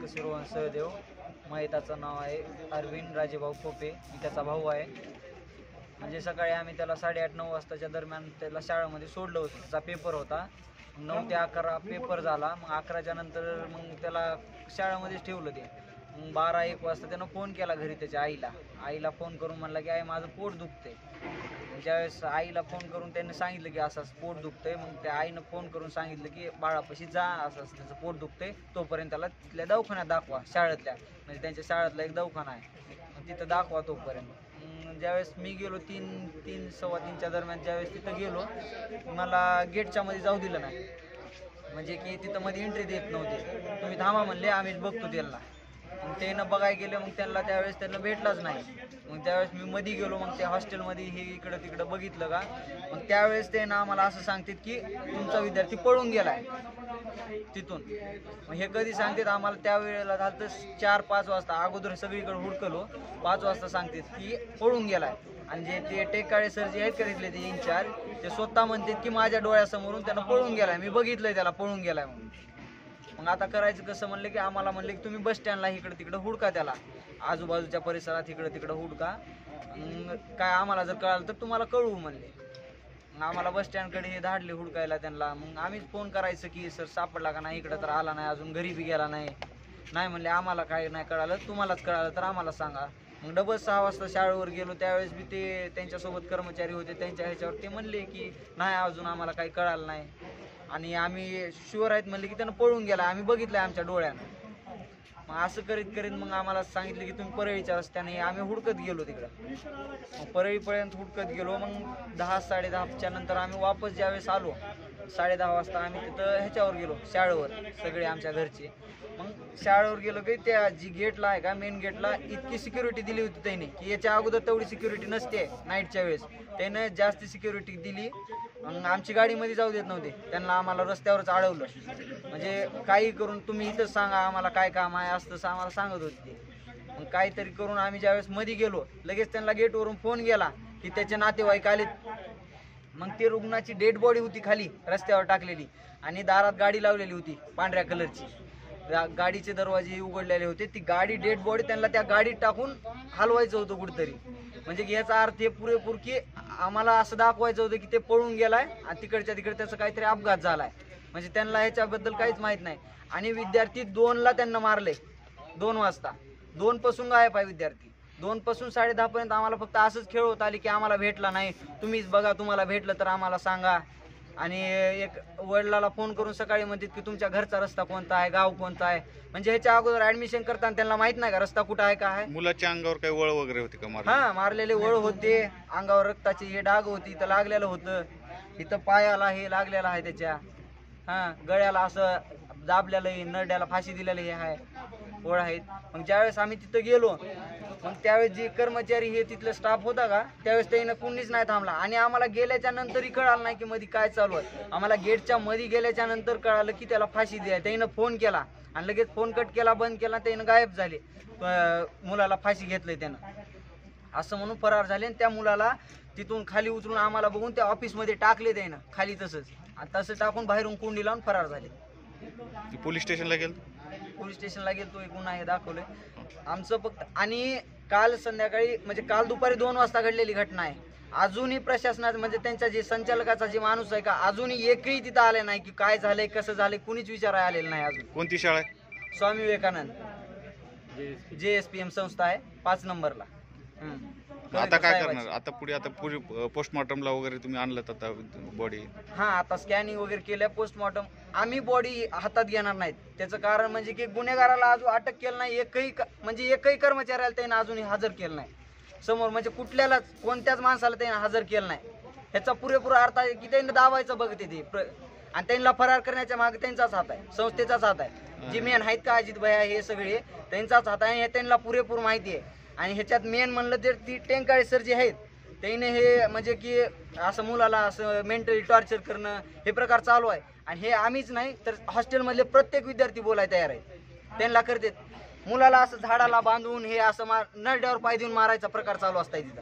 तर्कशिरोहन सहदेव. मैताचं नाव आहे अरविंद राजेभाऊ खोपे. मी त्याचा भाऊ आहे. म्हणजे सकाळी आम्ही त्याला 8:30-9 वाजताच्या दरम्यान त्याला शाळेमध्ये सोडलं होतं. त्याचा पेपर होता. 9 ते 11 पेपर झाला. मग 11च्या नंतर मग त्याला शाळेमध्येच ठेवलं ते. मग 12-1 वाजता त्यानं फोन केला घरी त्याच्या आईला फोन करून म्हणला की आई माझं पोट दुखतंय. ज्यावेळेस आईला फोन करून त्यांनी सांगितलं की असं पोट दुखतंय. मग त्या आईनं फोन करून सांगितलं की बाळापाशी जा, असं त्याचं पोट दुखतंय, तोपर्यंत त्याला तिथल्या दवाखान्यात दाखवा, शाळेतल्या म्हणजे त्यांच्या शाळेतला एक दवाखाना आहे, मग तिथं दाखवा तोपर्यंत. ज्यावेळेस मी गेलो 3-3:15च्या दरम्यान ज्यावेळेस तिथं गेलो, मला गेटच्या मध्ये जाऊ दिलं नाही. म्हणजे की तिथं मध्ये एंट्री देत नव्हते. तुम्ही थांबा म्हणले, आम्हीच बघतो त्यांना. मग त्यानं बघायला गेले. मग त्यावेळेस त्यांना भेटलाच नाही. मग त्यावेळेस मी मध्ये गेलो. मग त्या हॉस्टेलमध्ये हे इकडं तिकडं बघितलं का. मग त्यावेळेस त्यानं आम्हाला असं सांगतात की तुमचा विद्यार्थी पळून गेलाय तिथून. मग हे कधी सांगतात आम्हाला, त्यावेळेला झालं तर 4-5 वाजता. अगोदर सगळीकडे हुडकलो. 5 वाजता सांगतात की पळून गेलाय. आणि जे ते टेकाळे सर जे आहेत का तिथले ते इन्चार्ज, ते स्वतः म्हणतात की माझ्या डोळ्यासमोरून त्यानं पळून गेलाय, मी बघितलंय त्याला पळून गेलाय म्हणून. मग आता करायचं कसं म्हणलं की आम्हाला म्हणले की तुम्ही बस स्टँडला इकडं तिकडं हुडका, त्याला आजूबाजूच्या परिसरात इकडं तिकडं हुडका. काय आम्हाला जर कळालं तर तुम्हाला कळवू म्हणले. मग आम्हाला बस स्टँडकडे हे धाडले हुडकायला त्यांना. मग आम्हीच फोन करायचं की सर सापडला का नाही, इकडं तर आला नाही अजून, घरी बी गेला नाही. नाही म्हणले आम्हाला काय नाही कळालं, तुम्हालाच कळालं तर आम्हाला सांगा. मग डबल 6 वाजता शाळेवर गेलो. त्यावेळेस बी ते त्यांच्यासोबत कर्मचारी होते, त्यांच्या ह्याच्यावर ते म्हणले की नाही अजून आम्हाला काही कळालं नाही. आणि आम्ही शुअर आहेत म्हणले की त्यानं पळून गेला, आम्ही बघितलंय आमच्या डोळ्यानं. मग असं करीत करीत मग आम्हाला सांगितलं की तुम्ही परळीच्या रस्त्याने. आम्ही हुडकत गेलो तिकडं. मग परळीपर्यंत हुडकत गेलो. मग 10-10:30च्या नंतर आम्ही वापस ज्यावेळेस आलो, 10:30 वाजता आम्ही तिथं ह्याच्यावर गेलो शाळेवर, सगळे आमच्या घरचे. मग शाळेवर गेलो की त्या जी गेटला आहे का, मेन गेटला इतकी सिक्युरिटी दिली होती त्यांनी की याच्या अगोदर तेवढी सिक्युरिटी नसते नाईटच्या वेळेस. त्यानं जास्त सिक्युरिटी दिली. मग आमची गाडीमध्ये जाऊ देत नव्हते. त्यांना आम्हाला रस्त्यावरच अडवलं. म्हणजे काही करून तुम्ही इथंच सांगा आम्हाला काय काम आहे असतं आम्हाला सांगत होते ते. मग काहीतरी करून आम्ही ज्यावेळेस मध्ये गेलो, लगेच त्यांना गेटवरून फोन गेला की त्याचे नातेवाईक आलेत. मग ते रुग्णाची डेड बॉडी होती खाली रस्त्यावर टाकलेली आणि दारात गाडी लावलेली होती पांढऱ्या कलरची. गाडीचे दरवाजे उघडलेले होते. ती गाडी डेड बॉडी त्यांना त्या गाडीत टाकून हलवायचं होतं कुठेतरी. म्हणजे की याचा अर्थ हे पुरेपूर की आम्हाला असं दाखवायचं होतं की ते पळून गेलाय आणि तिकडच्या तिकडे त्याचा काहीतरी अपघात झालाय. म्हणजे त्यांना ह्याच्याबद्दल काहीच माहित नाही. आणि विद्यार्थी 2ला त्यांना मारले, 2 वाजता. 2 पासून गायब आहे विद्यार्थी. 2 पासून 10:30 पर्यंत आम्हाला फक्त असंच खेळवत आली की आम्हाला भेटला नाही, तुम्हीच बघा, तुम्हाला भेटलं तर आम्हाला सांगा. आणि एक वडिलाला फोन करून सकाळी म्हणतात की तुमच्या घरचा रस्ता कोणता आहे, गाव कोणता आहे. म्हणजे ह्याच्या अगोदर ऍडमिशन करताना त्यांना माहित नाही का रस्ता कुठं आहे का आहे. मुलाच्या अंगावर काही वळ वगैरे होती का? मारलेले वळ होते, अंगावर रक्ताची हे डाग होती, इथं लागलेलं होतं, इथं पायाला हे लागलेलं आहे त्याच्या, गळ्याला असं दाबलेलं आहे, नरड्याला फाशी दिलेलं हे आहे, वळ आहेत. मग ज्यावेळेस आम्ही तिथं गेलो, मग त्यावेळेस जे कर्मचारी हे तिथलं स्टाफ होता का, त्यावेळेस त्यानं कुणीच नाही थांबला. आणि आम्हाला गेल्याच्या नंतरही कळालं नाही की मध्ये काय चालू आहे. आम्हाला गेटच्या मध्ये गेल्याच्या नंतर कळालं की त्याला फाशी द्या. त्यानं फोन केला आणि लगेच फोन कट केला, बंद केला, त्यानं गायब झाले. मुलाला फाशी घेतलंय त्यानं असं म्हणून फरार झाले. आणि त्या मुलाला तिथून खाली उचलून आम्हाला बघून त्या ऑफिसमध्ये टाकले त्यानं खाली, तसंच तसं टाकून बाहेरून कुंडी लावून फरार झाले. पोलीस स्टेशनला गेलो, पोलीस स्टेशनला गेलो, एक गुन्हा हे दाखवलंय आमचं फक्त. आणि काल संध्याकाळी म्हणजे काल दुपारी 2 वाजता घडलेली घटना आहे. अजूनही प्रशासनात म्हणजे त्यांचा जे संचालकाचा जे माणूस आहे का, अजूनही एकही तिथं आले नाही की काय झालंय कसं झालंय, कुणीच विचारायला आलेलं नाही अजून. कोणती शाळा आहे? स्वामी विवेकानंद JSPM संस्था आहे 5 नंबरला. आता काय करणार? आता पुढे पोस्टमॉर्टमला वगैरे तुम्ही आणलं आता बॉडी? आता स्कॅनिंग वगैरे केल्या. पोस्टमॉर्टम आम्ही बॉडी हातात घेणार नाहीत. त्याचं कारण म्हणजे की गुन्हेगाराला अजून अटक केलं नाही, एकही कर्मचाऱ्याला त्यानं अजूनही हजर केलं नाही समोर. म्हणजे कुठल्यालाच कोणत्याच माणसाला त्यानं हजर केलं नाही. ह्याचा पुरेपूर अर्थ आहे की त्यांनी दाबायचं बघते ते. आणि त्यांना फरार करण्याच्या मागे त्यांचाच हात आहे, संस्थेचाच हात आहे. जे मेन आहेत का अजित भैया हे सगळे त्यांचाच हात आहे, हे त्यांना पुरेपूर माहिती आहे. आणि ह्याच्यात मेन म्हणलं तर ती टेंकाळे सर जे आहेत त्याने हे म्हणजे की असं मुलाला असं मेंटली टॉर्चर करणं हे प्रकार चालू आहे. आणि हे आम्हीच नाही तर हॉस्टेलमधले प्रत्येक विद्यार्थी बोलायला तयार आहेत. त्यांना करतात मुलाला असं झाडाला बांधून हे असं नरड्यावर पाय देऊन मारायचा प्रकार चालू असताय तिथं.